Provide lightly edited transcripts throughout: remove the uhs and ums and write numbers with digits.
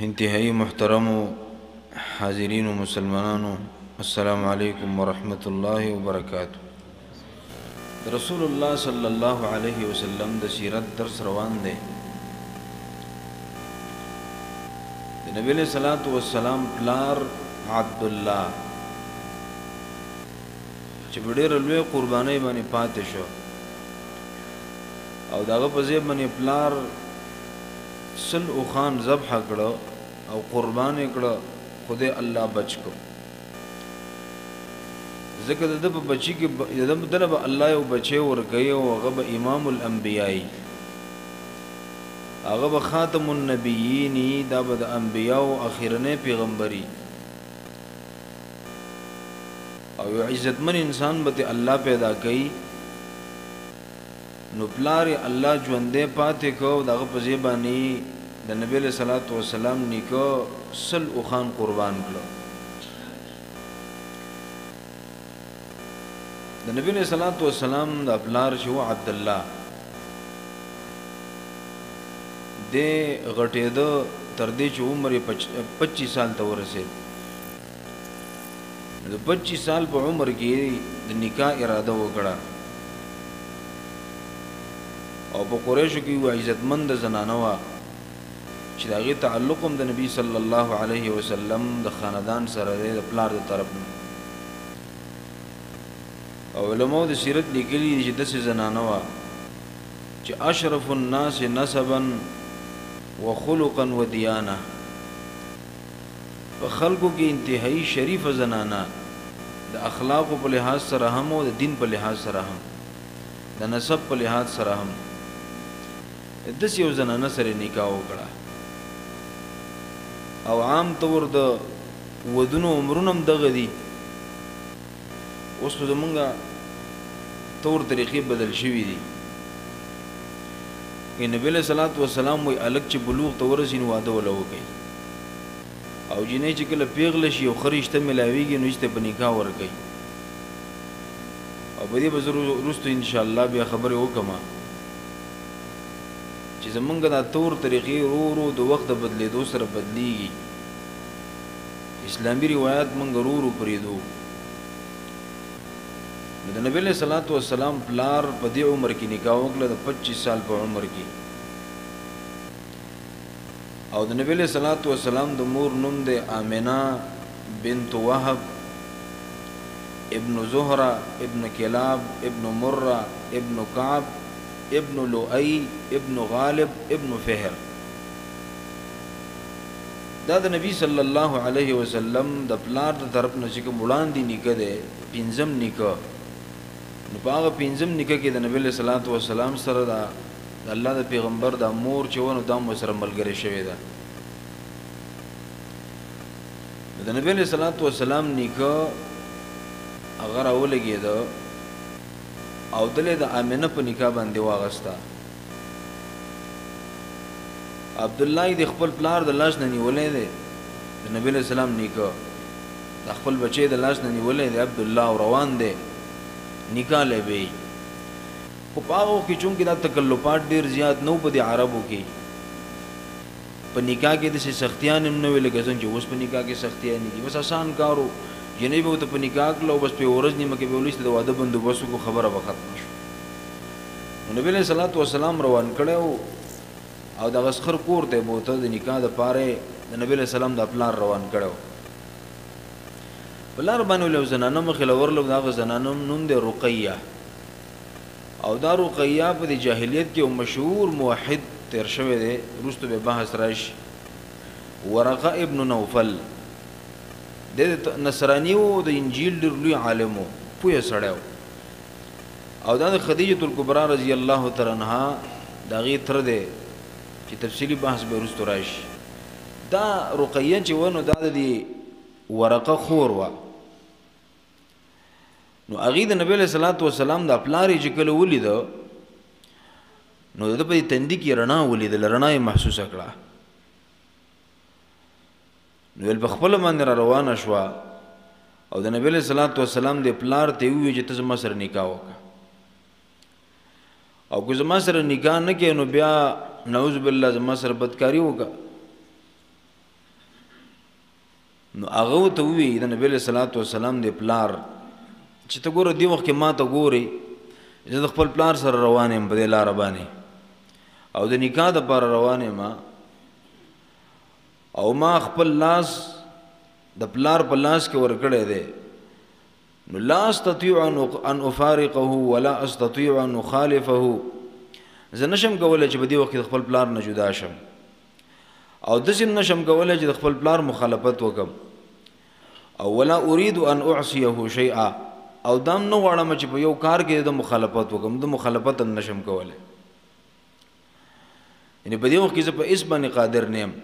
انتهائی محترم حاضرین و مسلمانانو، السلام علیکم ورحمۃ اللہ وبرکاتہ. رسول اللہ صلی اللہ علیہ وسلم د سیرت درس روان دی. د نبی علیہ الصلوۃ والسلام پلار عبدالله چې ډېر لوی قربانۍ باندې پاتې شو او دغه په ځای باندې پلار سل او خان ذبح کړه او قربان کړه، خدای الله بچ کو. ځکه د په بچی کې د دله به الله یو بچی ورکوي او هغه به امام الانبیاء، هغه به خاتم النبیین، دا به د انبیاء او اخرنی پیغمبري او یو عزتمن انسان به الله پیدا کوي. نو پلار الله ژوندې پاتې کو، دغه په ځای باندې د نبی علیہ الصلوۃ والسلام نیکه سل او خان قربان کړو. د نبی علیہ الصلوۃ والسلام د پلار چې و عبدالله د غټېده تر دې چې عمر 25 سال ته ورسېد. د 25 سال په عمر کې د نکاح اراده وکړه او په قریشو کې یو عزتمند زنانه وه چې د هغې تعلق هم د نبي صلی الله علیه وسلم د خاندان سره دی، د پلار د طرف نه. او علماء د سیرت لیکلي دي چې داسې زنانه وه چې اشرف الناس نسبا وخلقا ودیانه، په خلکو کې انتهایی شریفه زنانه، د اخلاقو په لحاظ سره هم او د دین په لحاظ سره هم، د نسب په لحاظ سره هم. داسې یو زنانه سره نکاح وکړه او عام طور د ودونو عمرونه هم دغه دي. اوس خو زمونږ طور طریقې بدل شوي دي. که نبی علیہ الصلوۃ والسلام وایي هلک چې بلوغ ته ورسي نو واده وله وکړي، او جنۍ چې کله پیغله شي او ښه رشته میلاویږي نو هېڅ ته په نکاح ورکوي. او په دې به زه وروستو انشاءالله بیا خبرې وکړم چې زمونږ دا طور طریقې ورو ورو د وخت د بدلېدو سره بدلیږي. اسلامي روایات مونږ ورو ورو پرېږدو. نو د نبی علیہ الصلوۃ والسلام پلار په دې عمر کې نکاح وکړه، د 25 سال په عمر کې. او د نبی علیہ الصلوۃ والسلام د مور نوم دی آمنه بنت وهب ابن زهره ابن کلاب ابن مره ابن کعب ابن لؤی ابن غالب ابن فهر. دا د نبی صلی الله علیه وسلم د پلار د طرف نه چې کوم وړاندې نیکه دی، پنځم نیکه. نو په هغه پنځم نیکه کې د نبی علیہ الصلوۃ والسلام سره د الله د پیغمبر د مور چې و نو دا هم ورسره ملګرې شوې ده. د نبی علیہ الصلوۃ والسلام نیکه هغه راولګېده او دلې د آمنه په نکاح باندې واغسته. عبدالله د خپل پلار د لاس نه نیولې دی، د نبی علیہ السلام نیکه د خپل بچی د لاس نه نیولې دی عبدالله، او روان دی نکاح لوي. خو په هغه وخت کې چونکې دا تکلفات ډېر زیات نه و په دې عربو کې، په نکاح کې داسې سختیان هم نه وې لکه څنګه چې اوس په نکاح کې سختیانې دي. بس آسان کار و، جنۍ به ورته په نکاح کړله او بس په یوه ورځ نیمه کې به ولیسته د واده بندوبست وکړو، خبره به ختمه شوه. نو نبي علیہ الصلوۃ والسلام روان کړی و او دغه سخر کور ته به ورته د نکاح دپاره د نبي علیہ السلام د پلار روان کړی و. پلار باندې ول یو زنانه مخې له ورله، د هغه زنانه نوم دی رقیه. او دا رقیه په د جاهلیت کې یو مشهور موحد تیر شوی دی، وروسته به بحث راشي. ورقه ابن نوفل د نصرانی و، د انجیل ډېر لوی عالم و، پوهه سړی و. او دا د خدیجة الکبرا رضی الله تعالی عنها د هغې تره دی چې تفصیلي بحث به وروسته راشي. دا رقیه چې و نو دا د دې ورقه خور وه. نو هغې د نبي علیہ الصلوۃ والسلام د پلار یې چې کله ولیده نو د ده په دې تندي کې رڼا ولیدله، رڼا یې محسوسه کړه. نو ویل په خپله باندې را روانه شوه او د نبي علیہ الصلوۃ والسلام د پلار ته وویل چې ته زما سره نکاح وکړه، او که زما سره نکاح نه کوې نو بیا نعوذ بالله زما سره بدکاري وکړه. نو هغه ته وی د نبی له صلوات و سلام دی پلار چې ته ګوره دی وخت کې ما ته ګوري زه د خپل پلار سره روان یم په دې لار باندې او د نکاح د پر روان یم او ما خپل لاس د پلار په لاس کې ورکړی دی نو لا استطيع ان افارقه ولا استطيع ان اخالفه زه نشم کولی چې په دې وخت کې د خپل پلار نه جدا شم او داسې نشم کولی چې د خپل پلار مخالفت وکم او ولا اريد ان اعصيه شيئا او دام نه غواړم چې په یو کار کې د مخالفت وکم د مخالفت نشم کولی یعنی په دې وخت کې زه په اس باندې قادر نه یم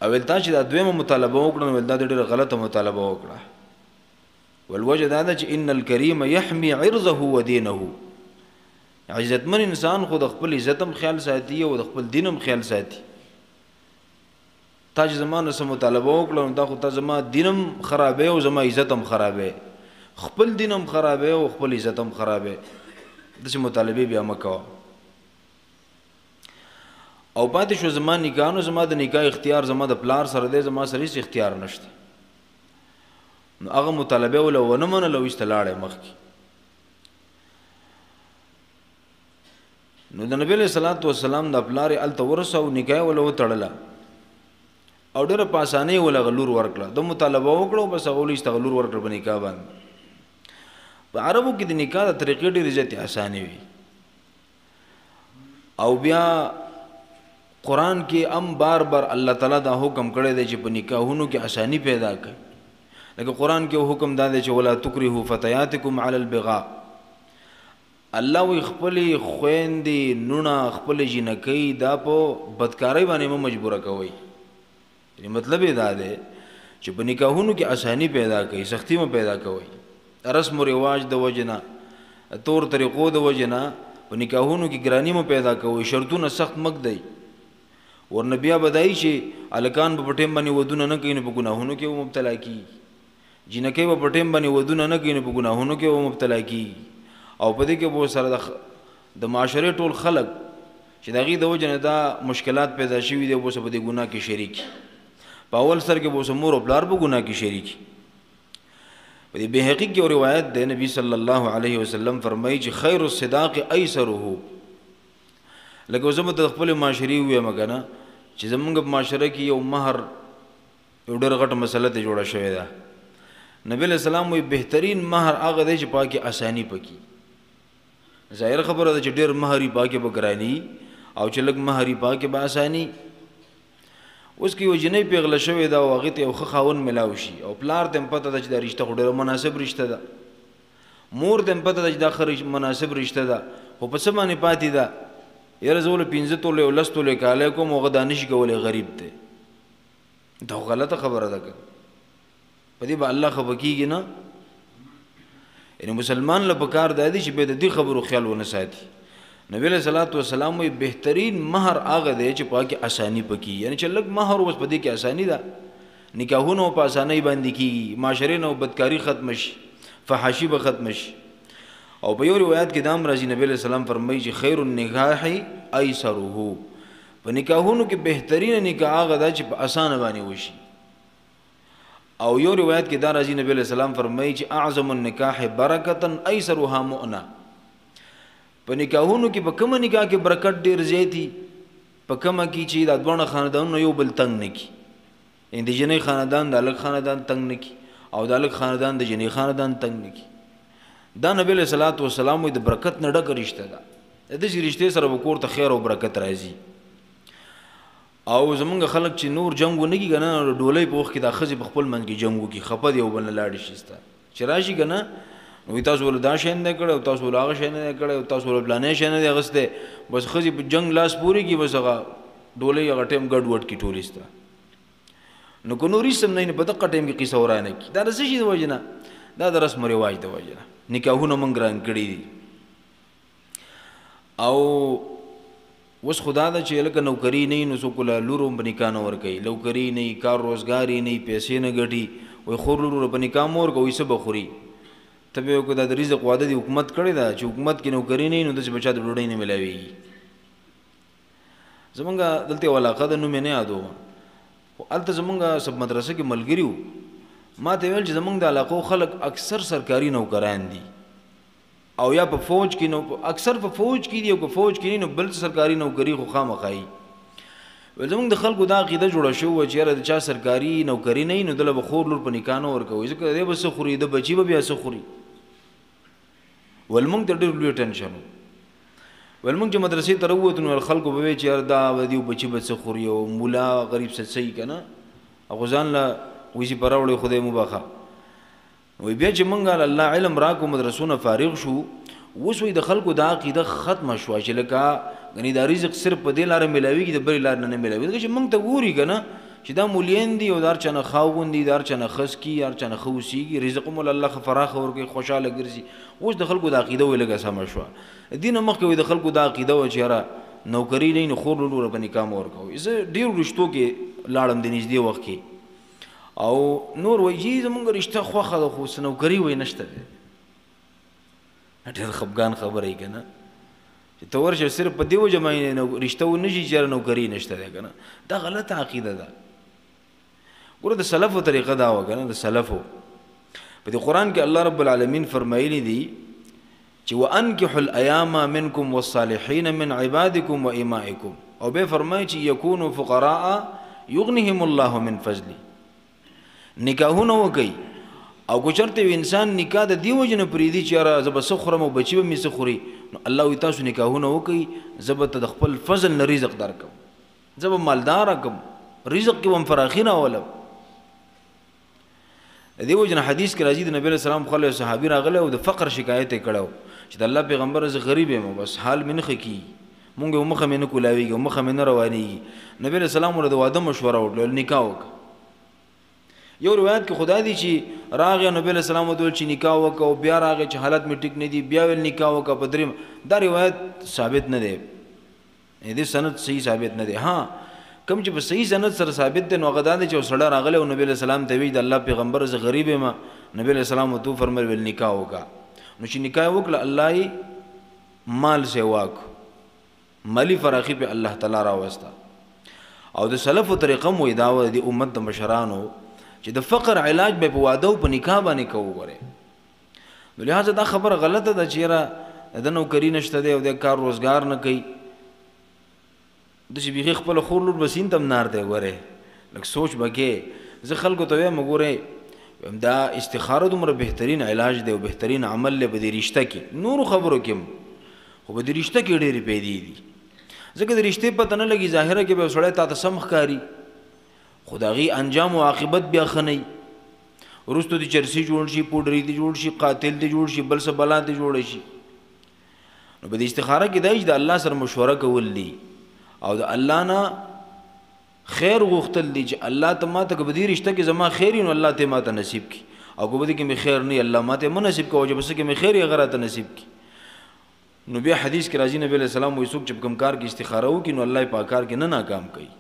او ولتا چې دا دویمه مطالبه وکړم ولدا ډېره غلطه مطالبه وکړه والوجه دا ده چې ان الکریم یحمی عرضه ودینه عزتمن انسان خو د خپل عزتم خیال ساتي او د خپل دینم خیال ساتي تا چې زمانه سم مطالبه وکړم دا خو تا زما دینم خرابې او زما عزتم خرابې خپل دینم خرابې او خپل عزتم خرابې دغه مطالبه بیا مکو او پاتې شو زما نکاح زما د نکاح اختیار زما د پلار سره دی زما سره هیڅ اختیار نشته نو هغه مطالبه ول ونه منله او استلاړه مخکي نو د نبی له صلوات و سلام د پلار ال تورث او نکاح ول وتړله او ډېر په اسانۍ ول غلور ورکړه د مطالبه وکړو بس غول استغلور ورکړ په نکاح باندې په عربو کې د نکاح د طریقې ډېرې زیاتې اسانۍ وي او بیا قرآن کې بار بار الله تعالی دا حکم کړی دی چې په نکاحونو کې اسانی پیدا کړي لکه قرآن کې حکم دا دی چې ولا تکرهوا فتياتكم على البغاء الله وی خپل خويندې نونه خپل جنکې دا په بدکارۍ باندې مجبوره کوي یعنی مطلب دا دی چې په نکاحونو کې اسانی پیدا کړي سختی مو پیدا کوي رسم او رواج د وجنه تور طریقو د وجنه په نکاحونو کې ګرانی مو پیدا کوي شرطونه سخت مګ دی ورنبیا بدای چې الکان په پټیم باندې ودونه نه کین په ګناهونو کې مبتلا کی جنکه په پټیم باندې ودونه نه کین په ګناهونو کې مبتلا کی او په دې کې به سره د معاشره ټول خلق چې دغه د وجنه دا مشکلات پیدا شوي دي په دې ګناه کې شریک په اول سر کې به مور او پلار په ګناه کې شریک په دې بهقي کې روایت ده نبی صلی الله علیه وسلم فرمایي چې خیر الصداق ایسره لکه زموږ د خپل معاشري وې مګنه چې زمونږ په معاشره کې یو مہر یو ډېر غټه مسله ته جوړه شوې ده نبی له سلام وی بهترین مہر هغه دی چې پاکي اسانی پکې ظاهر خبره ده چې ډېر مہر پاکي بګرانی او چې لګ مہر پاکي به اسانی اوس کې یو جنې پیغله شوې ده او هغه ته یو خاون ملاوي شي او پلار ته پته ده چې دا رشتہ ډېر مناسب رشتہ ده مور ته پته ده چې دا خرج مناسب رشتہ ده او په څه باندې پاتې ده یره زول 15 توله او 10 توله کاله کوم او دانش کولې غریب ته دا غلطه خبره ده په دې به الله خبکیږي نه یعنی مسلمان له پکار دی چې به د دې خبرو خیال ونه ساتي نبی له صلوات و سلام وی بهترین مہر هغه دی چې پاکي اسانی پکې یعنی چې لګ مہر اوس په دې کې اسانی ده نکاحونو په اسانی باندې کیږي معاشره نو بدکاری ختم شي فحاشی به ختم شي او په یو روایت کې دام راځي نبی له سلام فرمایي چې خیر النکاح ایسره په نکاحونو کې بهترین نکاح هغه ده چې په اسانه باندې وشي او یو روایت کې دا راځي نبی له سلام فرمایي چې اعظم النکاح برکتا ایسرها مؤنه په نکاحونو کې په کوم نکاح کې برکت ډیر زیاتی په کوم کې چې د دوه خاندانونو یو بل تنگ نه کی ان د جنې خاندان د الګ خاندان تنگ نه کی او د الګ خاندان د جنې خاندان تنگ نه کی دا نبی له صلوات و سلام د برکت نه ډک رشتہ ده د دې رشتې سره وکور ته خیر او برکت راځي او زمونږ خلک چې نور جنگ ونه کی کنه ډولې په وخت کې د خزي په خپل منځ کې جنگو کی خپد یو بل لاړ شيستا چې راشي کنه نو تاسو ول دا شین نه کړو تاسو ول هغه شین نه کړو تاسو ول پلانې شین نه غسته بس خزي په جنگ لاس پوری کی بس هغه ډولې هغه ټیم ګډ وډ کی ټولیستا نو کو نوري سم نه په دغه ټیم کې قصه ورانه کی دا رسې شي د وجنه دا د رسم رواج د وجنه نکاحونه مونږ ګران کړی دي او وس خدا دا چې لکه نوکری نه نو سو کوله لورو په نکاح نه ور کوي نوکری نه کار روزګاری نه پیسې نه ګټي وای خور لورو په نکاح مور کوي سبا خوري تبه کو د رزق واده دی حکومت کړی دا چې حکومت کې نوکری نه نو د بچا د ډوډۍ نه ملاوي زمونږ دلته علاقه د نو مې نه یادو هلته زمونږ سب مدرسه کې ملګري وو ما ته ویل چې زمونږ د علاقو خلک اکثر سرکاري نوکران دي او یا په فوج کې نو اکثر په فوج کې دي او په فوج کې نو بل سرکاري نوکری خو خامخایي ول زمونږ د خلکو دا عقیده جوړه شو چې یاره د چا سرکاري نوکری نه نو دله به خور لور په نکاح نه ورکوي ځکه دی به څه خوري د بچي به بیا څه خوري ول موږ ته ډېر لوی ټینشن ول موږ چې مدرسې ته راووتو نو خلکو به وایي چې یاره دا به دیو بچي به څه خوري او مولا غریب څه صحیح که نه هغو ځان له ویسي په راوړی خدای مو بخه وی بیا چې موږ الله علم راکو مدرسونه فارغ شو اوس وی د خلکو دا عقیده ختمه شوه چې لکه غني دا رزق صرف په دې لاره ملاویږي د بلې لار نه ملاوي چې موږ ته ګوري که نه چې دا مولین دي او دا هر چا نه خاوند دي دا هر چا نه خس کي هر چا نه ښه اوسېږي رزق مو الله فراخه ورکوي خوشحاله ګرځي اوس د خلکو دا عقیده وی لږه سمه شوه دې نه مخکې وی د خلکو دا عقیده وه چې یاره نوکري نه نو خور لور په نکاح مه ورکوئ زه ډېرو رشتو کې لاړم د نږدې وخت کې او نور وایي چې زمونږ رشته خوښه ده خو څه نوکري وایي نشته دی ډېر خفګان خبره یې که نه چې ته ورشه صرف په دې وجه باندې رشته ونه شي چې نوکري نشته دی که نه دا غلطه عقیده ده ګوره د سلفو طریقه دا وه که نه د سلفو په دې قرآن کې الله رب العالمین فرمایلی دي چې وانکحوا الایام منکم والصالحین من عبادکم و امائکم او بیا فرمایي چې یکونوا فقراء یغنهم الله من فضله نکاحونه وکړي او که چېرته یو انسان نکاح د دې وجې نه پرېږدي چې یاره زه به څه خورم او بچي به مې څه خوري نو الله وایي تاسو نکاحونه وکړئ زه به ته د خپل فضل نه رزق درکړم زه به مالداره کړم رزق کې به هم فراخي راولم د دې وجې نه حدیث کې راځي د نبي علیه السلام خو صحابي راغلی او د فقر شکایت یې کړی چې د الله پیغمبر زه غریب یم بس حال مې نه ښه کېږي مونږ یې مخه مې نه کولاویږي او مخه مې نه روانېږي نبي علیه السلام ورته د واده مشوره وکړه نکاح وکړه یو روایت کې خدا دی چې راغی نبی علیه السلام ورته ویل چې نکاح وکړه او بیا راغی چې حالت مې ټیک نه دي بیا ویل نکاح وکړه په دریم دا روایت ثابت نه دی دې سند صحیح ثابت نه دی ها کوم چې په صحیح سند سره ثابت دی نو هغه دا دی چې یو سړی راغلی او نبی علیه السلام ته ویل د الله پیغمبر زه غریب یم نبی علیه السلام ورته وفرمیل ویل نکاح وکړه نو چې نکاح وکړه الله یې مال سے واک مالی فراخي په الله تعالی راوسته او د سلفو طریقه مو دا وه د امت د مشرانو چې د فقر علاج به په واده او په نکاح باندې کوو ګورې نو لهذا دا خبره غلطه ده چې یاره د نوکري نشته دی او د کار روزګار نه کوي داسې بیخي خپله خور لور به سین ته هم نار دی ګورې لږ سوچ به کې زه خلکو ته وایم ګورې دا استخاره دومره بهترین علاج دی او بهترین عمل دی په دې رشته کې نورو خبرو کې هم خو په دې رشته کې ډېرې پیدې دي ځکه د رشتې پته نه لګي ظاهره کې به سړی تا ته سم ښکاري خو د هغې انجام او عاقبت بیا ښه نه وي وروسته د چرسي جوړ شي پوډري دې جوړ شي قاتل دې جوړ شي بل څه بلا دې جوړه شي نو په دې استخاره کې دا چې د الله سره مشوره کول دي او د الله نه خیر غوښتل دي چې الله ته ما ته که په دې رشته کې زما خیر وي نو الله ته ما ته نصیب کړي او که په دې کې مې خیر نه وي الله ما ته مه نصیب کوه چې په څه کې مې خیر وي هغه راته نصیب کړي نو بیا حدیث کې راځي نبی علیه السلام وایي څوک چې په کوم کار کې استخاره وکړي نو الله یې په کار کې نه ناکام کوي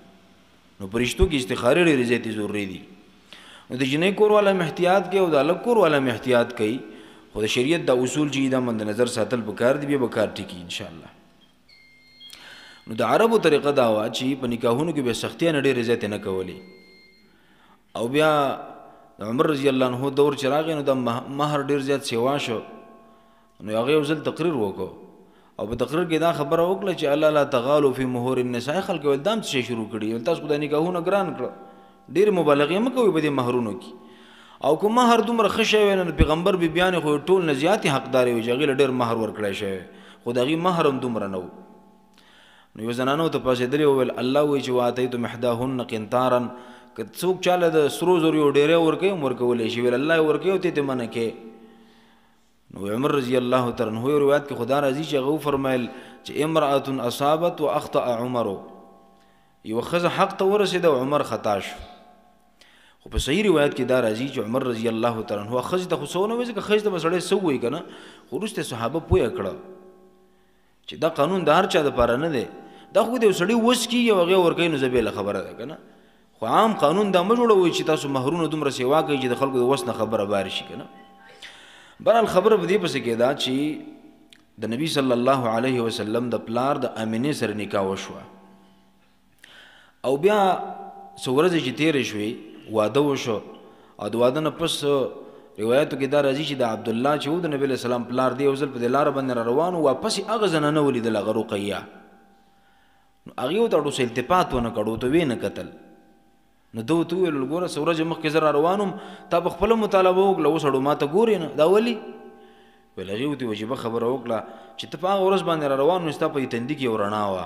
نو په رشتو کې استخارې ډېرې زیاتې ضروري دي نو د جنۍ کور والا هم احتیاط کوي او د هلک کور والا هم احتیاط کوي خو د شریعت دا اصول چې دا مد نظر ساتل پکار دي بیا به کار ټیکي انشاءالله نو د عربو طریقه دا وه چې په نکاحونو کې به سختیانې ډېرې زیاتې نه کولې او بیا د عمر رضی الله عنه دور چې راغی نو د مهر ډېر زیات سیوا شو نو هغه یو ځل تقریر وکړو او په تقریر کې دا خبره وکړه چې الله لا تغالوا فی مهور النساء خلک ول دام څه شروع کړي تاسو خدای نکاحونه ګران کړ ډېر مبالغه مکوئ په دې مهرونو کې او کوم مهر دومره ښه شوی نو پیغمبر بی بیان خو ټول نه زیاتې حقدار وي چې هغې له ډېر مهر ورکړی شوی خو د هغې مهر هم دومره نه و نو یو زنانو ته پاڅېدلې وویل الله وایي چې واتیتم احداهن قنطارا که څوک چاله د سرو زرو یو ډېری ورکوي هم ورکولی شي ویل الله یې ورکوي او ته یې منع کوې نو عمر رضی الله تعالی عنہ روایت کې خدا راضي چې هغه فرمایل چې امرأة اصابت واخطأ عمر یو ښځه حق ته ورسېده او عمر خطا شو خو په صحیح روایت کې دا راځي چې عمر رضی الله تعالی عنہ ښځې ته خو څه ونه وایي ځکه ښځې ته به سړی څه وایي که نه خو وروسته صحابه پوهه کړه چې دا قانون د هر چا دپاره نه دی دا خو د یو سړي وس کېږي او هغې ورکوي نو زه بېله خبره ده که نه خو عام قانون دا مه جوړوئ چې تاسو مهرونه دومره سیوا کوئ چې د خلکو د وس نه خبره بار شي که نه برحال خبره په دې پسې کېده چې د نبي صلی الله علیه وسلم د پلار د امینې سره نکاح وشوه او بیا څو ورځې چې تېرې شوې واده وشو او د واده نه پس روایتو کې دا راځي چې د عبدالله چې و د نبي علیه السلام پلار دی یو ځل په دې لاره باندې را روان و واپس یې هغه زنانه ولیدل هغه رقیه نو هغې ورته ډوسه التفات ونه کړ ورته ویې نه کتل نو ده ورته وویل ګوره څه ورځې مخکې زه را روان وم تا په خپله مطالبه وکړه اوس اړو ما ته ګورې نه دا ولې ویل هغې ورته وجیبه خبره وکړه چې ته په هغه ورځ باندې را روان وې ستا په دې تندي کې یو رڼا وه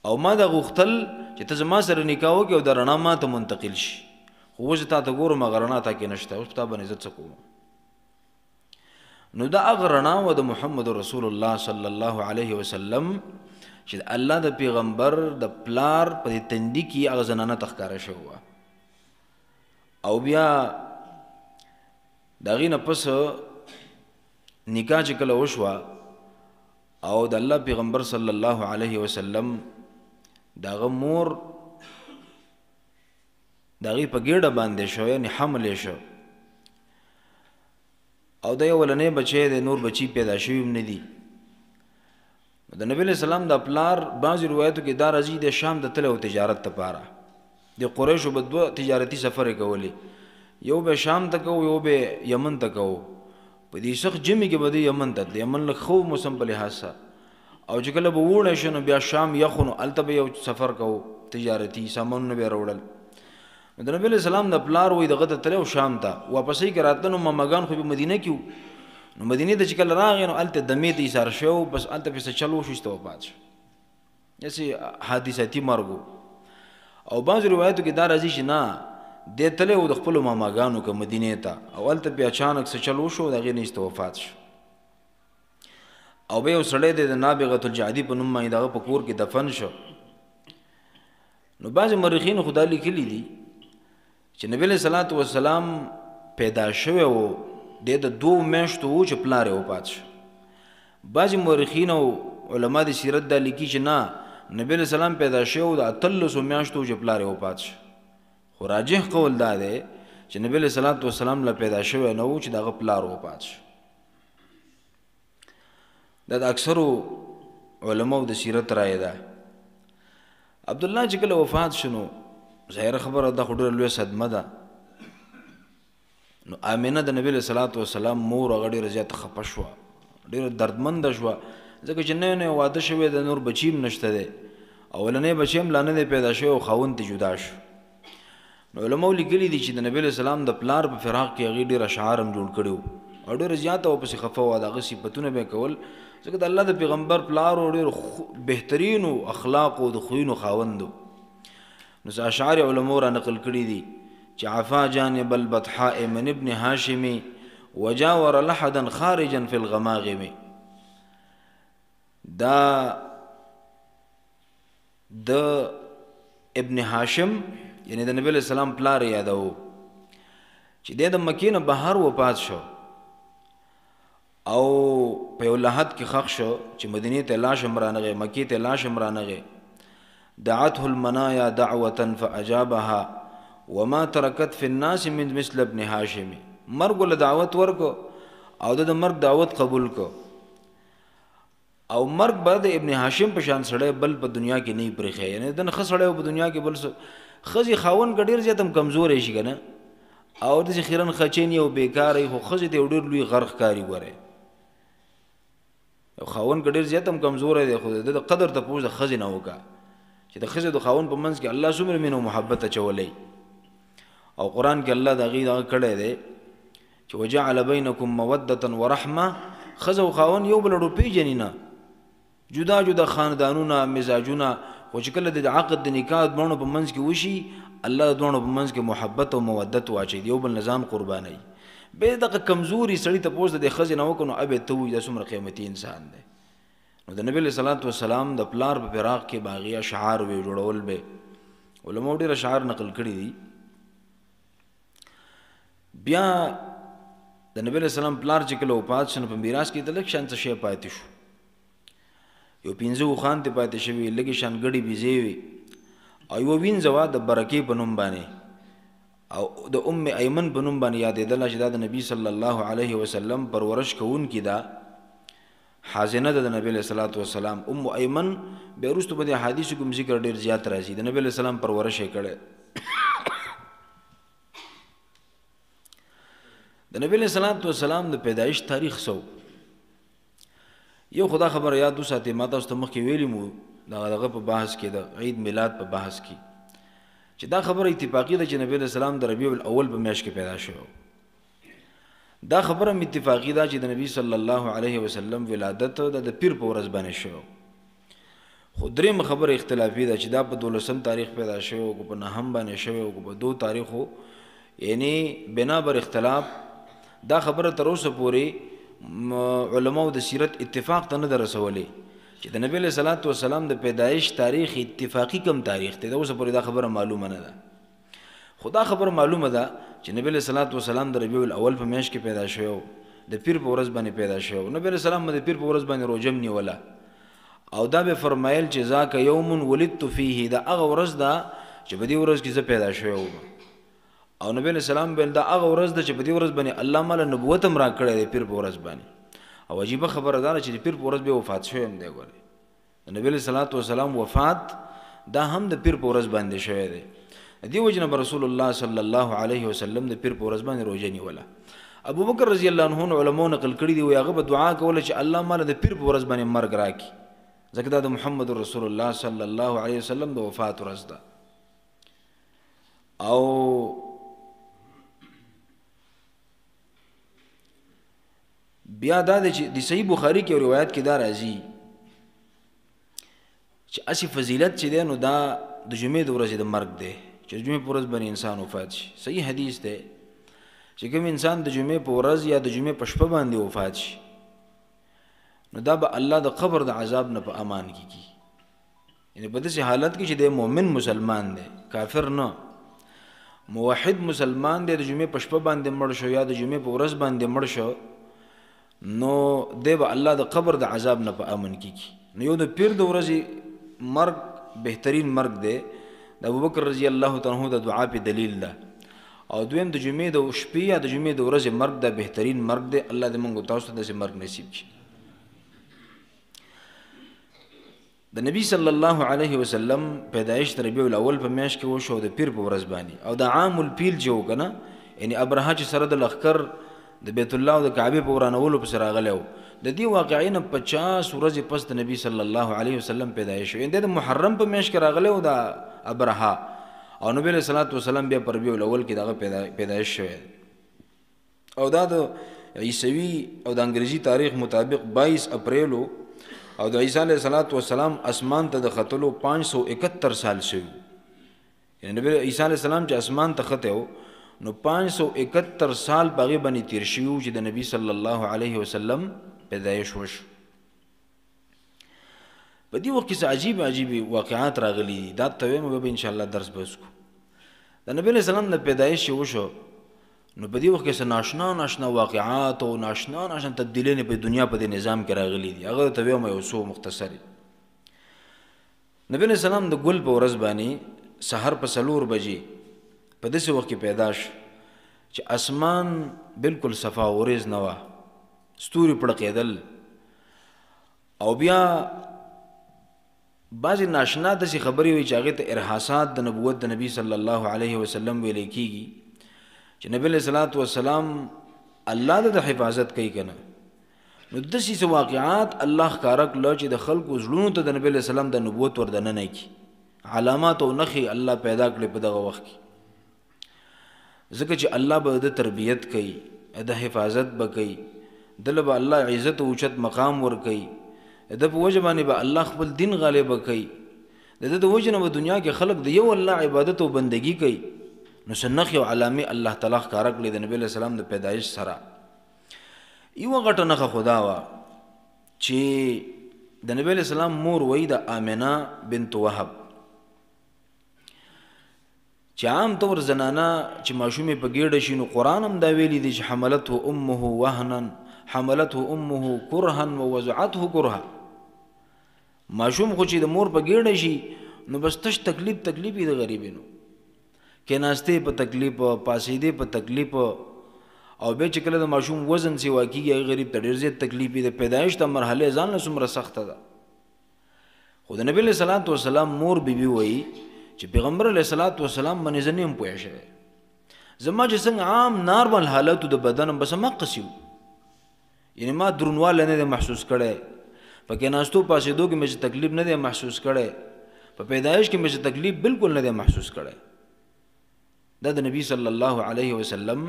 او ما دا غوښتل چې ته زما سره نکاح وکړې او دا رڼا ما ته منتقل شي خو اوس تا ته ګورم هغه رڼا تا کې نشته اوس په تا باندې زه څه کوم نو دا هغه رڼا وه د محمد رسول الله صلی الله علیه وسلم چې د الله د پیغمبر د پلار په دې تندي کې هغه زنانه ته ښکاره شوې وه او بیا د هغې نه پس نکاح چې کله وشوه او د الله پیغمبر صلی الله علیه وسلم د هغه مور د هغې په ګېډه باندې شو یعنې حمل یې شو او د یو ولنی بچی دی نور بچی پیدا شوي هم نه دي د نبی علیه السلام د پلار بعضې روایتو کې دا راځي د شام ته تللی و تجارت دپاره د قریشو به دوه تجارتي سفرې کولې یو به شام ته کوو یو به یمن ته کوو په دې سخت ژمي کې به د یمن ته د یمن لږ ښه موسم په لحاظ سره او چې کله به ووړی شو نو بیا شام یخ نو هلته به یو سفر کوو تجارتي سامانونه به یې راوړل نو د نبی علیه السلام د پلار وایي دغه ته تللی و شام ته واپسۍ کې راتله نو ماماګان خو به مدینه کې وو نو مدینې ته چې کله راغی نو هلته دمې ته ایسار شو بس هلته پسې چل وشو چې ته وفات شو داسې حادثاتي مرګ و او بعضې روایتو کې دا راځي چې نه دی تللی و د خپلو ماماګانو که مدینې ته او هلته بیا اچانک څه چل وشو د هغې نه ایسته وفات شو او بیا یو سړی دی د نابغة الجعدي په نوم باندې د هغه په کور کې دفن شو نو بعضې مورخینو خو دا لیکلي دي چې نبی علیه صلات وسلام پیدا شوی و دی د 2 میاشتو و چې پلار یې وفات شو بعضې مورخین او علما د سیرت دا لیکي چې نه نبی علیه السلام پیدا شوی و د 13 میاشتو و چې پلار یې وفات شو خو راجح قول دا دی چې نبی علیه صلات وسلام له پیدا شوی نه و چې د هغه پلار وفات شو دا د اکثرو علماو د سیرت رایه ده عبدالله چې کله وفات شو نو ظاهره خبره ده خو ډېره لویه صدمه ده نو آمینه د نبی علیه صلات وسلام مور هغه ډېره زیاته خفه شوه ډېره دردمنده شوه ځکه چې نوی نوی واده شوی د نور بچي هم نشته دی اولنی بچی هم لا نه دی پیدا شوی او خاوند ته جدا شو نو علماو لیکلي دي چې د نبی علیه السلام د پلار په فراق کې هغې ډېر اشعار هم جوړ کړي وو او ډېره زیاته ورپسې خفه وه د هغه صفتونه به یې کول ځکه د الله د پیغمبر پلار و ډېر بهترینو اخلاقو د خویونو خاوند و نو څه اشعار علماو را نقل کړي دي چې عفا جانب البطحاء من ابن هاشم وجاور لحدا خارجا فی الغماغم دا د ابن هاشم یعنی د نبی علیه السلام پلار یادو چې دی د مکې نه بهر وفات شو او په یو لحد کې ښخ شو چې مدینې ته لاش هم رانغی مکې ته لاش هم رانغی دعته المنایا دعوة فأجابها وما ترکت فی الناس من مثل ابن هاشم مرګ له دعوت ورکو او د مرګ دعوت قبول کو او مرګ به د ابن هاشم په شان سړی بل په دنیا کې نه پرېښی یعنی د ښه سړی په دنیا کې بل ښځې خاوند که ډېر زیات هم کمزوری شي که نه او داسې خیرن خچین یو بېکاره خو ښځې ته یو ډېر لوی غر ښکاري ګورئ یو خاوند که ډېر زیات هم کمزوری دی خو د قدر تپوس د ښځې نه وکړه چې د ښځې د خاوند په منځ کې الله څومره مینه او محبت اچولی او قرآن کې الله د هغې دغه کړی دی چې وجعل بینکم مودة ورحمه ښځه او خاوند یو بل ډو پېژني نه جدا جدا خاندانونه مزاجونه خو چې کله د عقد د نکاح دواړو په منځ کې وشي الله د دواړو په منځ کې محبت او مودت واچوي د یو بل نظام قربانوي بې دغه کمزوري سړي ته پوس د دې ښځې نه وکړو نو ابې ته ووایي دا څومره قیمتي انسان دی نو د نبي علیه صلات وسلام د پلار په فراق کې به هغې اشعار وې جوړول به علماو ډېر اشعار نقل کړي دي بیا د نبی علیه السلام پلار چې کله وفات شو نو په میراث کې د لږ شان څه شی پاتې شو یو 15 اوښان ته پاتې شوي لږې شان ګډې بیزې وې او یوه وینځه وه د برکې په نوم باندې او د ام ایمن په نوم باندې یادېدله چې دا د نبي صلی الله علیه وسلم پرورش کوونکي ده حازنه د نبی له صلوات و سلام ایمن به وروسته په حدیث کوم ذکر ډیر زیات راځي د نبی له سلام پرورش یې کړي د نبی له صلوات و سلام د پیدایش تاریخ سو یو خدا خبر یاد وساتې ما تاسو ته مخکې ویلی مو دغه په بحث کې د عید میلاد په بحث کې چې دا خبره اتفاقی ده چې نبی له سلام د ربیع الاول په میاشت کې پیدا شو دا خبره اتفاقی ده چې د نبی صلی الله علیه وسلم ولادت د پیر په ورځ باندې شو خو دریم خبره اختلافي ده چې دا په 12 تاریخ پیدا شو او په 9 باندې شو او په 2 تاریخو یعنی بنا بر اختلاف دا خبره تر اوسه پورې علماء د سیرت اتفاق ته نه رسولې چې د نبی له صلوات و سلام د پیدایش تاریخ اتفاقی کم تاریخ ته دا اوسه پورې دا خبره معلومه نه ده خدا خبر معلومه ده چې نبی له صلوات و سلام د ربیع الاول په میاشت کې پیدا شو د پیر په ورځ باندې پیدا شو نبی له سلام د پیر په ورځ باندې روزم نیوله او دا به فرمایل چې ذاک یوم ولدت فيه دا هغه ورځ ده چې په دې ورځ کې زه پیدا شوم او نبی له سلام بل دا هغه ورځ ده چې په دې ورځ باندې الله مال نبوت هم را کړی دی پیر په ورځ باندې او عجیب خبره ده چې پیر په ورځ به وفات شوی هم دی ګوره نبی له صلوات و سلام وفات دا هم د پیر په ورځ باندې شوی دی دی وجنه رسول الله صلی الله علیه وسلم د پیر په ورځ باندې روزه نیوله ابو بکر رضی الله عنه علماء نقل کړي دی هغه به دعا کوله چې الله مال د پیر په ورځ باندې مرګ راکړي ځکه دا د محمد رسول الله صلی الله علیه وسلم د وفات ورځ ده او بیا دا چې د صحیح بخاری کې روایت کې دا راځي چې اسی فضیلت چې دی نو دا د جمعې د ورځې د مرګ دی چې جمعې په ورځ باندې انسان وفات شي صحیح حدیث دی چې کوم انسان د جمعې په ورځ یا د جمعې په شپه باندې وفات شي نو دا به الله د قبر د عذاب نه په امان کیږي یعنی په داسې حالت کې چې د مؤمن مسلمان دی کافر نه موحد مسلمان دی د جمعې په شپه باندې مړ شو یا د جمعې په ورځ باندې مړ شو نو دی به الله د قبر د عذاب نه په امن کیږي نو یو د پیر د ورځې مرګ بهترین مرګ دی د ابوبکر رضی الله تعالی عنہ د دعا په دلیل ده او دویم د جمعې د شپې یا د جمعې د ورځې مرګ د بهترین مرګ دی الله دې موږ تاسو ته داسې مرګ نصیب کړي د نبی صلی الله علیه وسلم پیدایش د ربیع الاول په میاشت کې وشو د پیر په ورځ باندې او د عام الفیل جو کنه یعنی ابرهه چې سره د لخر د بیت الله او د کعبه په ورانولو په سره غلو د دې واقعین 50 ورځې پس د نبی صلی الله علیه وسلم پیدایش شو د محرم په میاشت کې راغلو د ابرهه او نبی صلی الله علیه وسلم بیا پر ربیع الاول کې دغه پیدایش شوی او دا د عیسوی او د انګریزي تاریخ مطابق 22 اپریل او د عیسی علیه السلام اسمان ته د ختلو 571 سال شوی یعنی نبی عیسی علیه السلام چې اسمان ته خته نو 571 سال باغې باندې تیر شیو چې د نبی صلی الله علیه وسلم پیدایش وشو په دې وخت کې عجیب واقعات راغلي دا ته موږ به ان شاء الله درس بس کو د نبی صلی الله علیه وسلم د پیدایش وشو نو په دې وخت کې ناشنا واقعات او ناشنا تبدیلونه په دنیا په دې نظام کې راغلي دي هغه ته یو څو مختصر نبی صلی الله علیه وسلم د ګل په ورځ باندې سحر په 4 بجې په داسې وخت کې پیدا شو چې اسمان بالکل صفا اوریز نه وه ستوري پړقېدل او بیا بعضې ناشنا داسې خبرې وي چې هغې ته ارحاسات د نبوت د نبي صلی الله علیه وسلم ویلی کېږي چې نبی علیه صلات وسلام الله د حفاظت کوي که نه نو داسې څه واقعات الله ښکاره کړه چې د خلکو زړونو ته د نبی علیه السلام د نبوت ور دننه کړي علامات او نښې الله پیدا کړي په دغه وخت کې ځکه چې الله به د تربیت کوي د حفاظت به کوي دله به الله عزت او اوچت مقام ورکوي د په وجه باندې به الله خپل دین غالب کوي د د وجه نه په دنیا کې خلک د یو الله عبادت او بندگی کوي نو سنخ او علامه الله تعالی ښکاره کړي د نبی علیه السلام د پیدایش سره یو غټه نښه خدا وا چې د نبی علیه السلام مور وای د آمنه بنت وهب چې عام طور زنانه چې ماشومې په ګېډه شي نو قرآن هم دا ویلي دی چې حملته امه وهنا حملته امه کرها ووضعته کرها ماشوم خو چې د مور په ګېډه شي نو بس تش تکلیف د غریبینو کې ناستې په تکلیف پاسېدې په تکلیف او به چې کله د ماشوم وزن سیوا کیږي غریب ته ډېر زیات تکلیف دی. د پیدایش ته مرحله ځان له څومره سخته ده. خو د نبی علیه الصلاۃ والسلام مور بیبي وایي چې پیغمبر علیه الصلاۃ والسلام باندې زه نه یم پوه شوی. زما چې څنګه عام نارمل حالتو د بدن بس همقسې وو، یعنې ما درونوالی نه دی محسوس کړی، په کېناستو پاسېدو کې مې چې تکلیف نه دی محسوس کړی، په پیدایش کې مې چې تکلیف بالکل نه دی محسوس کړی. دا د نبی صلی الله علیه وسلم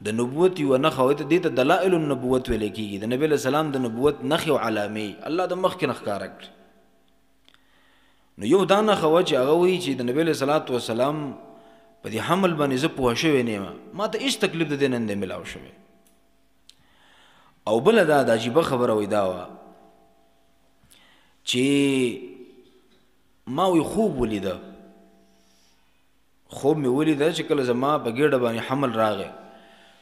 د نبوت یوه نښه وه. دې ته دلائل النبوت ویلی کېږي. د نبی علیه السلام د نبوت نښې او علامې الله د مخکې نه ښکاره کړي. نو یو دا نښه وه چې هغه وایي چې د نبی علیه الصلاۃ والسلام په دې حمل باندې زه پوه شوی نه یم، ما ته هېڅ تکلیف د دې نه دی میلاو شوی. او بله دا د عجیبه خبره وایي دا وه چې ما وی خوب ولیده. خوب مې ولیده چې کله زما په ګېډه باندې حمل راغی،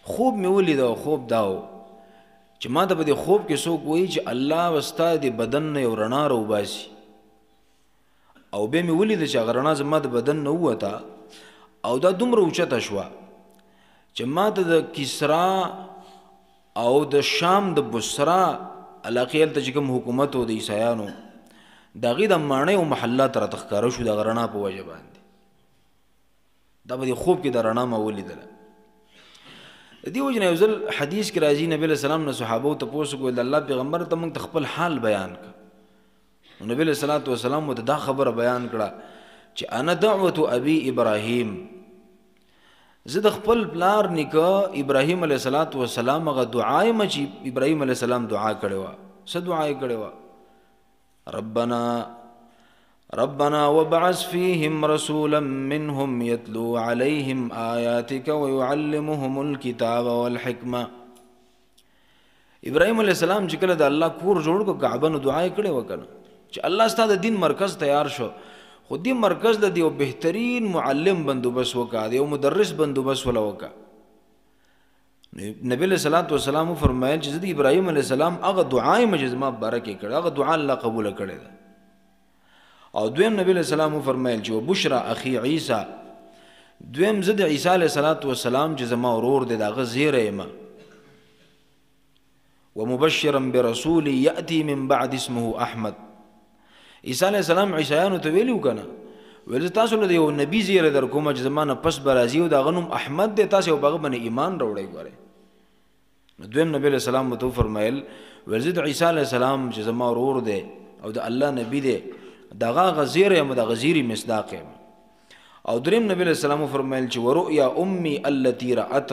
خوب مې ولیده او خوب دا و چې ما ته په دې خوب کې څوک وایي چې الله به ستا د بدن نه یو رڼا راوباسي. او بیا مې ولیده چې هغه رڼا زما د بدن نه ووته او دا دومره اوچته شوه چې ما ته د کسرا او د شام د بصرا علاقې هلته چې کوم حکومت و د عیسایانو د هغې د ماڼۍ او محلات راته ښکاره شو د هغه رڼا په وجه باندې. دا په دې خوب کې د رڼا ما ولیدله. د دې وجې نه یو ځل حدیث کې راځي نبي علیه السلام نه صحابو تپوس وکړل د الله پیغمبر ته موږ ته خپل حال بیان کړه. نو نبی علیه الصلاۃ والسلام ورته دا خبره بیان کړه چې انا دعوة ابي ابراهیم، زه د خپل پلار نیکه ابراهیم علیه الصلاۃ والسلام هغه دعا یم چې ابراهیم علیه السلام دعا کړې وه. څه دعا یې کړې وه؟ ربنا وابعث فيهم رسولا منهم يتلو عليهم آياتك ويعلمهم الكتاب والحكمة. ابراهیم علیه السلام چې کله د الله کور جوړ کړ کعبه نو دعا یې کړې وه که نه چې الله ستا د دین مرکز تیار شو، خو دې مرکز له یو بهترین معلم بندوبست وکړه، د یو مدرس بندوبست وله وکړه. نبی علیه الصلاۃ والسلام فرمایل چې زه د ابراهیم علیه السلام هغه دعا یم چې زما باره کې کړې، هغه دعا الله قبوله کړې ده. او دویم نبی علیه السلام فرمایل چې وبشرا اخي عیسی، دویم زه د عیسی علیه الصلاۃ والسلام چې زما ورور دی د هغه زیری یم. ومبشرا برسول یأتی من بعد اسمه احمد. عیسی علیه السلام عیسایانو ته ویلي وو که نه، ویل تاسو له یو نبي زیری در کومه چې زما نه پس به راځي او د هغه نوم احمد دی، تاسو یو په هغه باندې ایمان راوړئ. ګورئ نو دویم نبی علیه السلام ورته وفرمیل ویل زه د عیسی علیه السلام چې زما ورور دی او د الله نبي دی د هغه هغه زیری یم، د هغه زیري مصداق یم. او دریم نبی علیه السلام وفرمیل چې ورؤیا امي التي رأت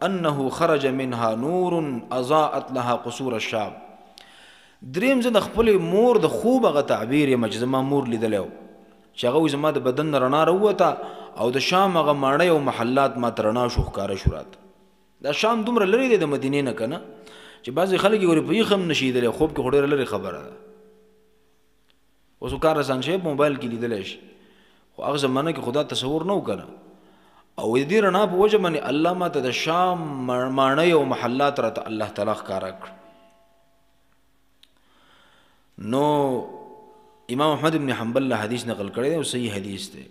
انه خرج منها نور اضاءت لها قصور الشام. دریم زه د خپلې مور د خوب هغه تعبیر یم چې زما مور لیدلی و چې هغه وایي زما د بدن نه رڼا راووته او د شام هغه ماڼۍ او محلات ما ته رڼا شو ښکاره شو راته. دا شام دومره لرې دی د مدینې نه که نه چې بعضې خلک یې ورې په یخ هم نشي لیدلی، خوب کې خو ډېره لرې خبره ده. اوس کار اسان شی په موبایل کې لیدلی شي، خو هغه زمانه کې خدا تصور نه و که نه. او د دې رڼا په وجه باندې الله ما ته د شام ماڼۍ او محلات راته الله تعالی ښکاره کړ. نو امام احمد بن حنبل له حدیث نقل کړی دی او صحیح حدیث دی.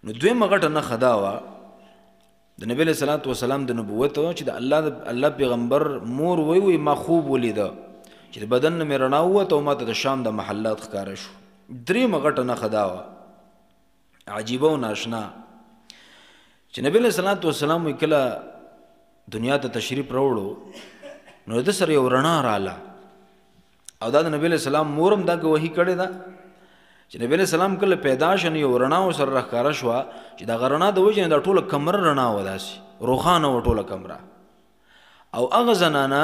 نو دویمه غټه نښه دا وه د نبی علیه الصلاۃ والسلام د نبوت چې د الله پیغمبر مور وی ما خوب ولیده چې د بدن نه مې رڼا ووته او ما ته د شام د محلات ښکاره شو. درېیمه غټه نښه دا وه عجیبه او ناشنا چې نبی علیه الصلاۃ والسلام وی کله دنیا ته تشریف راوړو نو د سره یو رڼا راله او دا د نبی علیه السلام مورم دا ګواهي کړې ده چې نبی علیه السلام کله پیدا شو یو رڼا ورسره راښکاره شوه چې دغه رڼا د وجې نه دا ټوله کمره رڼا وه، داسې روښانه وه ټوله کمره. او هغه زنانه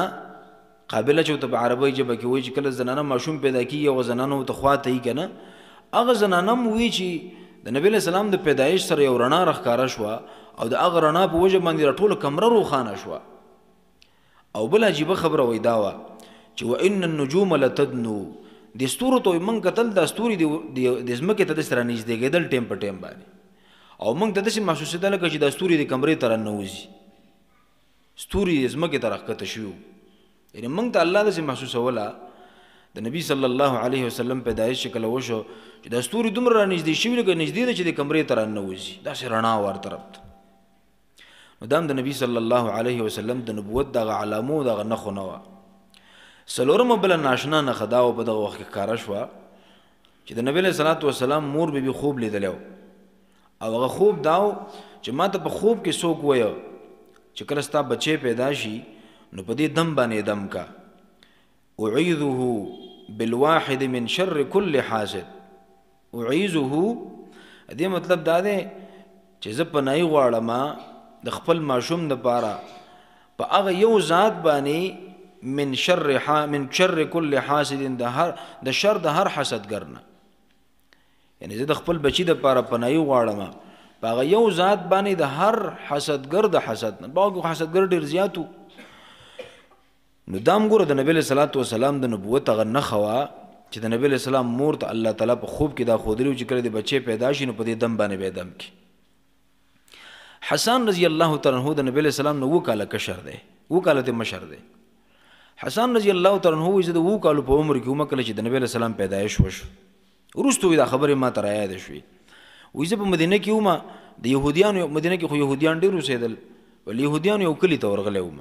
قابله چې ورته په عربۍ ژبه کې وایي چې کله زنانه ماشوم پیدا کېږي هغه زنانه ورته خواته یي که نه، هغه زنانه هم وایي چې د نبی علیه السلام د پیدایش سره یو رڼا راښکاره شوه او د هغه رڼا په وجه باندې را ټوله کمره روښانه شوه. او بل عجیبه خبره وایي دا وه چې وان النجوم لتدنو، د ستورو ته موږ کتل دا ستوري د ځمکې ته داسې رانږدېږېدل ټیم په ټیم باندې، او موږ ته داسې محسوسېده لکه چې دا ستوري د کمرې ته راننوځي، ستوري د ځمکې ته راښکته شوي. یعنې موږ ته الله داسې محسوسوله د نبي صلی الله علیه وسلم پیدایش چې کله وشو چې دا ستوري دومره رانږدې شوي لکه نږدې ده چې د کمرې ته راننوځي، داسې رڼا ور طرف ته. دا د نبی صلی الله علیه وسلم د نبوت دغه علامو دغه نښو نه وه. څلورمه بله ناشنا نښه دا وه په دغه وخت کې ښکاره شوه چې د نبی علیه صلات وسلام مور بیبي خوب لیدلی و او هغه خوب دا و چې ما ته په خوب کې څوک ویه چې کله ستا بچی پیدا شي نو په دې دم باندې دم کا اعیذه بالواحد من شر كل حاسد. اعیذه دې مطلب دا دی چې زه پناهي غواړم د خپل ماشوم دپاره په هغه یو ذات باندې من شر كل حاسد د شر د هر حسدګر نه. یعنی زه د خپل بچي دپاره پناهي غواړم په هغه یو ذات باندې د هر حسدګر د حسد نه. باقي حسدګر ډېر زیات و. نو دا هم ګوره د نبي علیه صلات وسلام د نبوت هغه نښه وه چې د نبي علیه السلام مور ته الله تعالی په خوب کې دا ښودلي چې کله د بچی پیدا شي نو په دې دم باندې به دم کړي. حسان رضی الله تعالی عنہ د نبی علیہ السلام نو 2 کاله کشر دی، 2 کاله ته مشر دی. حسان رضی الله تعالی عنہ وایي د 2 کالو په عمر کې کله چې د نبی علیہ السلام پیدایش وشو وروسته دا خبره ما ته راياد شوې. وایي زه په مدینه کې وم، د يهوديانو مدینه کې خو يهوديان ډېر اوسېدل، ول يهوديانو یو کلي ته ورغلی وم.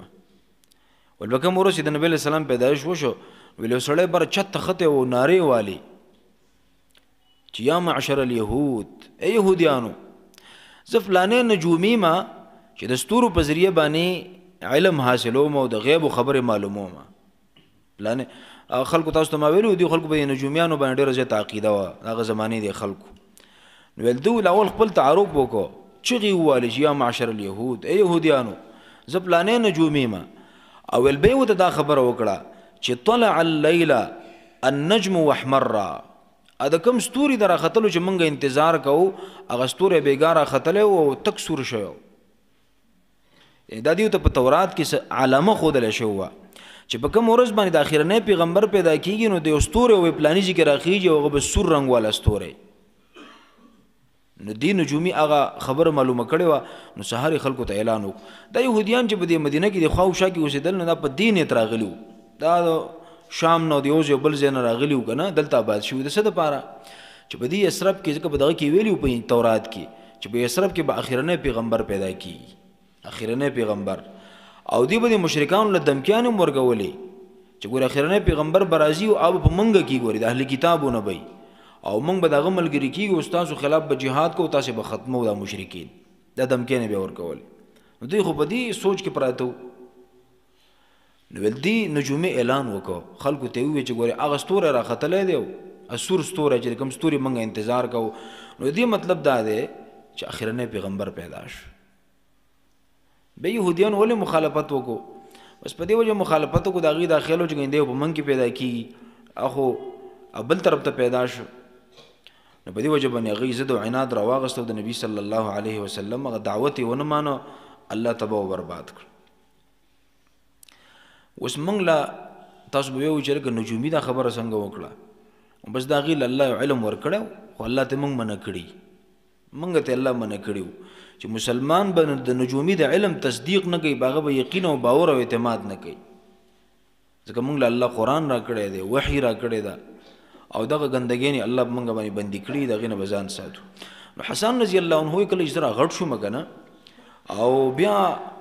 ول به کوم ورځ د نبی علیہ السلام پیدایش وشو ویل یو سړی بر چت خته او نارې والی چې یا معشر اليهود، ای يهوديانو زه فلانې نجومي ما چې د ستورو په ذریعه باندې علم حاصلوم او د غیب خبرې معلوموم. فلانې خلکو تاسو ته ما ویلو دي خلکو به نجومیانو باندې ډېره زیاته عقیده وه هغه زمانې د خلکو. نو ویل دوی اول خپل تعارف وکړو چغې وویلې چې یا معشر اليهود، ای یهودیانو زه فلانې نجومي ما. او ویل به یې ورته دا خبره وکړه چې طلع الليل النجم واحمر، دا کوم ستوري در راختلو چې مونږ انتظار کوو هغه ستوری بېګا راختلی او تک سور شوی. دا دیو ته په تورات کې علامه ښودلی شوې وه چې په کوم ورځ باندې د اخرنی پیغمبر پیدا کېږي نو د یو ستوری او پلاني ځای کې راخېږي او هغه به سور رنګ والا ستوری. نو دې نجومي هغه خبره معلومه کړې وه. نو سهار یې خلکو ته اعلان وکړو. دا یهودیان چې په دې مدینه کې د خوا او شا کې اوسېدل نو دا په دې نیت راغلي وو، دا د شام نه د یو ځای بل ځای نه راغلي وو که نه دلته آباد شوي د څه دپاره چې په دې یثرب کې ځکه په دغه کې ویلي وو په تورات کې چې په یثرب کې به اخرنی پیغمبر پیدا کېږي، اخرنی پیغمبر. او دوی به د مشرکانو له دمکیانې هم ورکولې چې ګوره اخرنی پیغمبر به راځي او به په مونږ کې ګوري د اهل کتابونه به او مونږ به د هغه ملګري کېږو او ستاسو خلاف به جهاد کوو تاسې به ختمو دا مشرکین، دا دمکیانې به ورکولې. نو دوی خو په دې سوچ کې پراته وو. نو ویل دې نجومي اعلان وکړو خلکو ته یې وویل چې ګورې هغه ستوری راختلی دی اسور ستوری چې کوم ستوري مونږ انتظار کوو. نو دې مطلب دا دی چې اخرنی پیغمبر پیدا شو. به یهودیانو ولې مخالفت وکړو؟ بس په دې وجه مخالفت وکړو د هغې دا خیال و چې ګنې دی په مونږ کې پیدا کېږي اخو بل طرف ته پیدا شو. نو په دې وجه باندې هغوی ضد او عناد راواغېسته او د نبي صلی الله علیه وسلم هغه دعوت یې ونه مانه، الله تباه و برباد کړ. اوس موږ له تاسو به ویو چې لکه نجومي دا خبره څنګه وکړه؟ بس د هغې له الله یو علم ورکړی خو الله ته موږ منع کړي، موږ ته الله منع کړي چې مسلمان به د نجومي د علم تصدیق نه کوي، په هغه به یقین او باور او اعتماد نه کوي ځکه موږ له الله قرآن را کړی دی، وحي را کړی ده او دغه ګندګۍ الله په موږ باندې بندي کړي، د هغې نه به ځان ساتو. نو حسن رضی الله عنه کله چې زه راغټ شوم که نه او بیا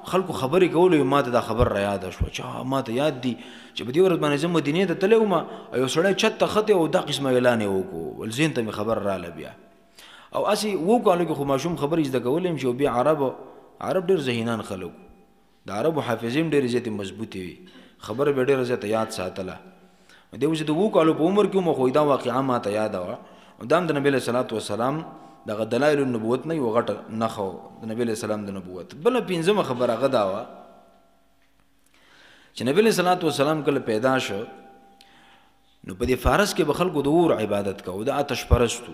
خلکو خبرې کولو ما ته دا خبر را یاده شوه چې ما ته یاد دي چې په دې ورځ باندې زه مدینې ته تللی وم او یو سړی چت ته ختې او دا قسمه اعلان یې وکړو ول ذهن ته مې خبر راله بیا. او هسې 2 کالو کې خو ماشوم خبرې زده کولی یم چې بیا عرب ډېر ذهینان خلک د عربو حافظې هم ډېرې زیاتې مضبوطې وي، خبره به ډېره زیاته یاد ساتله. دی اوس د 2 کالو په عمر کې وم خو دا واقعه ما ته یاده وه. دا هم د نبي علیه صلات وسلام دغه دلایل النبوت نه یوه غټه نښه د نبي علیه السلام د نبوت. بله 5مه خبره هغه دا وه چې نبي علیه صلات وسلام کله پیدا شو نو په دې فارس کې به خلکو د اور عبادت کوو، د آتش پرستو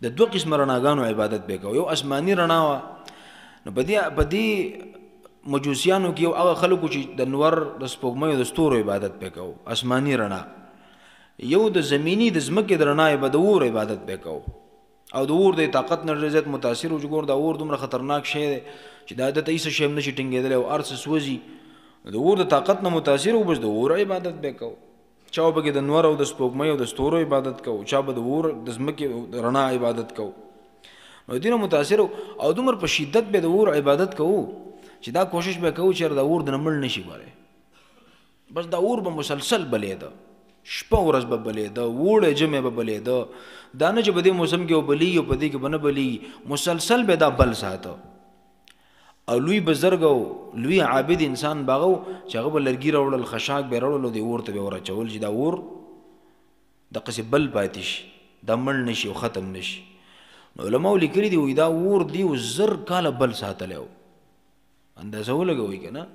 د 2 قسمه رڼاګانو عبادت به کوو. یو آسماني رڼا وه، نو په دې مجوسیانو کې یو هغه خلکو چې د نور د سپوږمیو د ستورو عبادت به کوو آسماني رڼا، یو د زمینی د ځمکې د رڼا به د اور عبادت به کوو او د اور د طاقت نه ډېر زیات متاثر و چې ګور د اور دومره خطرناک شی دی چې دا دته هېڅ شی هم نشي ټینګېدلی او هر څه سوځي. د اور د طاقت نه متاثر و بس د اور عبادت به کوو. چا به د نور او د سپوږمۍ او د ستورو عبادت کوو، چا به د اور د ځمکې د رڼا عبادت کوو. نو دې نه متاثر او دومره په شدت به د اور عبادت کوو چې دا کوشش به کوو چې دا اور د نه مړ نشي واره بس دا اور به مسلسل بلېده شپه ورځ به بلېده وړې جمع به بلېده دا نه چې په دې موسم کې وبلیږي او په دې کې به نه بلیږي مسلسل به دا بل ساته او لوی بزرګ او لوی عابد انسان باغو چې هغه به لرګي راوړل خشاک به راوړل او د اور ته به ورچول چې دا اور دقسې بل پاتې شي دا مړ نشي او ختم نشي نو علماء لیکلي دي وایي دا اور دی او زر کاله بل ساتلی و اندازه ولګوئ که نه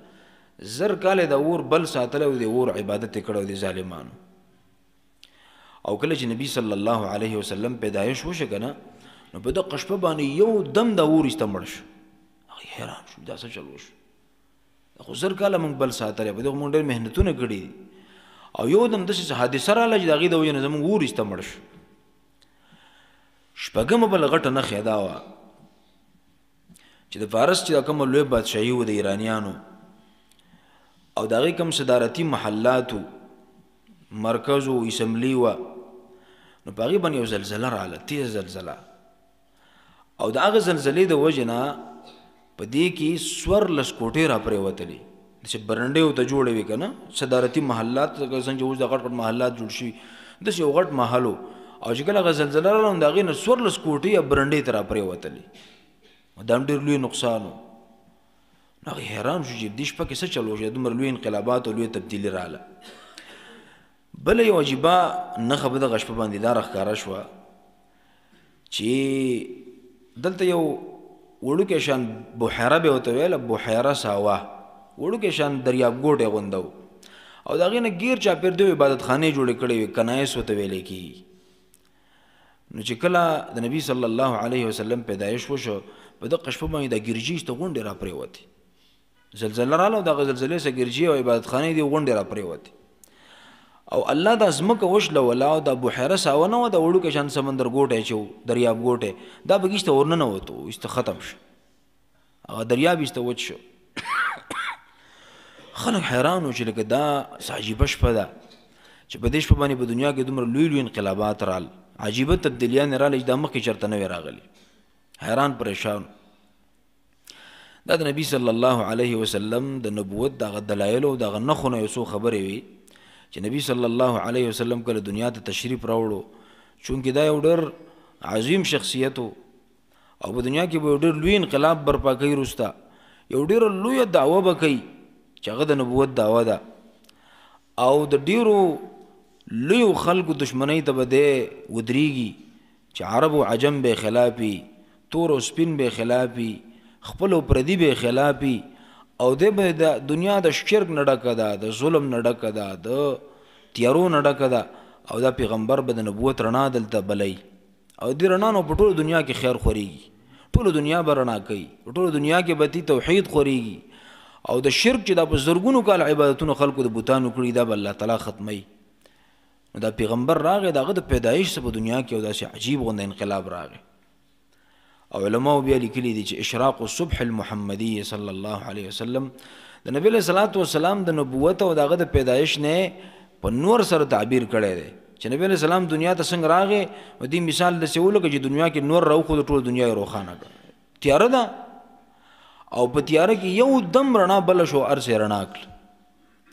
زر کاله دا اور بل ساتلی او د اور عبادت یې کړی د ظالمانو او کله چې نبی صلی الله علیه وسلم پیدایش وشه که نه نو په دغه شپه باندې یو دم دا اور ایسته مړ شو هغې حیران شو دا څه چل وشو خو زر کاله موږ بل ساتلی په دغه موږ ډېر محنتونه کړي دي او یو دم داسې حادثه راغله چې د هغې د وجې نه زموږ اور ایسته مړ شو شپږمه بله غټه نښه دا وه چې د فارس چې دا کومه لوی بادشاهي و د ایرانیانو او د هغې کوم صدارتي محلاتو مرکز و اسمبلي وه نو په هغې باندې یو زلزله راغله تیز زلزله او د هغه زلزلې د وجې نه په دې کې 14 کوټې را پرېوتلې داسې برنډې ورته جوړې وې که نه صدارتي محلات څنګه چې اوس د غټ غټ محلات جوړ شوي داسې یو غټ محل و او چې کله هغه زلزله راغله نو د هغې نه 14 کوټې یا برنډې ته را پرېوتلې دا هم ډېر لوی نقصان و نو هغې حیران شو چې دې شپه کې څه چل وشو دومره لوی انقلابات او لوی تبدیلي راغله بله یو عجیبه نښه په دغه شپه باندې دا راښکاره شوه چې دلته یو وړوکی شان بحیره به ورته ویله بحیره ساوه وړوکی شان دریاب ګوټی غونده و او د هغې نه ګیر چاپېر د عبادتخانې جوړې کړې وې کنایس ورته ویلی کېږي نو چې کله د نبي صلی الله علیه وسلم پیدایش وشو په دغه شپه باندې د ګرجي ایسته غونډې را پرېوتې زلزله راغله او دغه زلزلې سه ګرجي او عبادتخانې دې غونډې را پرېوتې او الله دا ځمکه وشلوله او دا بحیره ساوه نه وه د وړوکی شان سمندر ګوټی چې و دریاب ګوټی دا پکې ایسته ورننوتو ایسته ختم شو هغه دریاب ایسته وچ شو خلک حیران وو چې لکه دا څه عجیبه شپه ده چې په دې شپه باندې په دنیا کې دومره لوی لوی انقلابات رال عجیبه تبدیلیانې راغلې چې دا مخکې چېرته نه وې راغلي حیران پریشان دا د نبي صلی الله علیه وسلم د نبوت دغه دلایلو دغه نښو نه یو څو خبرې وي چې نبی صلی الله علیه وسلم کله دنیا ته تشریف راوړو چونکې دا یو ډېر عظیم شخصیت و او په دنیا کې به یو ډېر لوی انقلاب برپا کوي وروسته یو ډېره لویه دعوه به کوي چې هغه د نبوت دعوه ده او د ډېرو لویو خلکو دشمنۍ ته به دی ودرېږي چې عرب و عجم به خلافي تور او سپین به خلافي خپل او پردي به خلافي او دی به د دنیا د شرک نه ډکه ده د ظلم نه ډکه ده د تیارو نه ډکه ده او دا پیغمبر به د نبوت رڼا دلته بلی او دې رڼا نو په ټوله دنیا کې خیر خورېږي ټوله دنیا به رڼا کوي په ټوله دنیا کې به تی توحید خورېږي او د شرک چې دا په زرګونو کال عبادتونو خلکو د بوتانو کړي دا به الله تعالی ختموي نو دا پیغمبر راغی د هغه د پیدایش څخه په دنیا کې یو داسې عجیب غونده انقلاب راغی او علماء بیا لیکلي دي چې اشراق الصبح المحمدي صلی الله علیه وسلم د نبی علیه صلات وسلام د نبوت او د هغه د پیدایش نه په نور سره تعبیر کړی دی چې نبی علیه السلام دنیا ته څنګه راغی و دې مثال داسې ولکه چې دنیا کې نور راوښود ټوله دنیا یې روښانه کړه تیاره ده او په تیاره کې یو دم رڼا بله شو هر څه یې رڼا کړل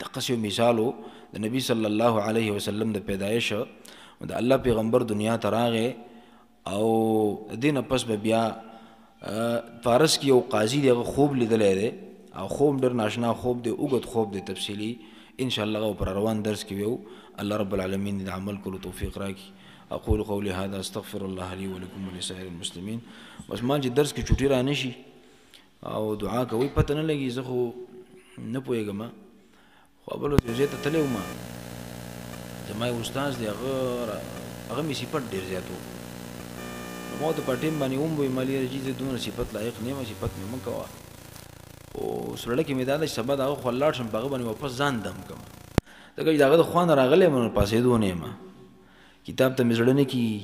دقسې یو مثال و د نبی صلی الله علیه وسلم د پیدایش د الله پیغمبر دنیا ته راغی او دې نه پس به بیا فارس کې یو قاضي دی هغه خوب لیدلی دی او خوب ډېر ناشنا خوب دی اوږد خوب دی تفصیلي انشاءالله هغه پر روان درس کې ویو الله رب العالمین د عمل کولو توفیق راکړي اقول قولي هذا استغفر الله لي ولكم ولسائر المسلمین بس ما چې درس کې چوټي را نشي او دعا کوي پته نه لګي زه خو نه پوهېږم خو بل یو ځای ته تللی وم زما یو استاذ دی هغه مې صفت ډېر زیات و ما ته په ټیم باندې وم مالي رجي زه دومره صفت لایق نه یم صفت مې مه کوه خو زړه کې مې دا ده چې سبا د هغه خوا لاړ شم په هغه باندې واپس ځان دم کړم ځکه چې د هغه د خوا نه راغلی یم نو پاسېدو نه یم کتاب ته مې زړه نه کېږي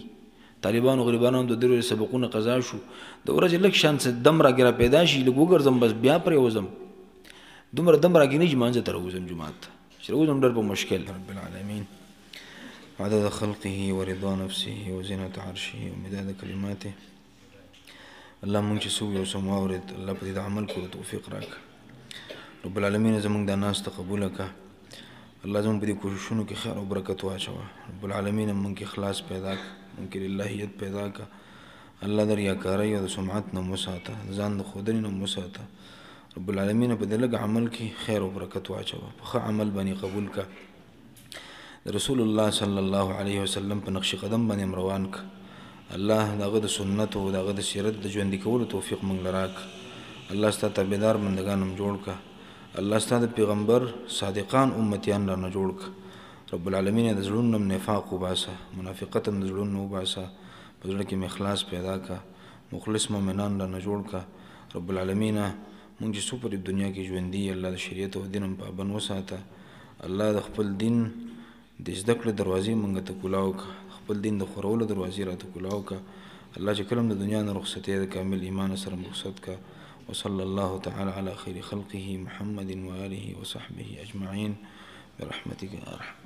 طالبانو غریبانو هم د درې سبقونه قضا شو د ورځې لږ شان څه دم راکې را پیدا شي لږ وګرځم بس بیا پرېوځم دومره دم راکې نه چې مانځه ته راوځم جومات ته چې راوځم ډېر په مشکل رب العالمین عدد خلقه ورضا نفسه وزنة عرشه ومداد كلماته الله مونږ چې څوک یو څه واورېد الله په دې د عمل کولو توفیق راکړه رب العالمین زمونږ دا ناسته قبوله کړه. الله زمونږ په دې کوششونو کې خیر او برکت واچوه. رب العالمین مونږ کې اخلاص پیدا کړه، مونږ کې للهیت پیدا کړه. الله د ریاکارۍ او د سمعت نه وساته، ځان د ښودنې نه وساته. رب العالمین په دې لږ عمل کې خیر او برکت واچوه، په ښه عمل باندې قبول کړه. د رسول الله صلی الله علیه وسلم په نقش قدم باندې روان کړه. الله دغه د سنت او دغه د سیرت د ژوندي کولو توفیق مونږ له راکړه. الله ستا تابعدار بندګان هم جوړ کړه. الله ستا د پیغمبر صادقان امتیان رانه جوړ کړه. رب العالمین د زړونو نه نفاق وباسه، منافقت هم د زړونو نه وباسه، په زړه کې مې اخلاص پیدا کړه، مخلص مؤمنان رانه جوړ کړه. رب العالمین مونږ چې څو په دنیا کې ژوندي الله د شریعت او دین هم پابند وساته. الله د خپل دین د زده کړې دروازې مونږ ته کولاو کړه، خپل دین د خورولو دروازې راته کولاو کړه. الله چې کله د دنیا نه رخصتې د کامل ایمان سره رخصت کړه. وصلى الله تعالى على خير خلقه محمد وآله وصحبه أجمعين برحمتك يا أرحم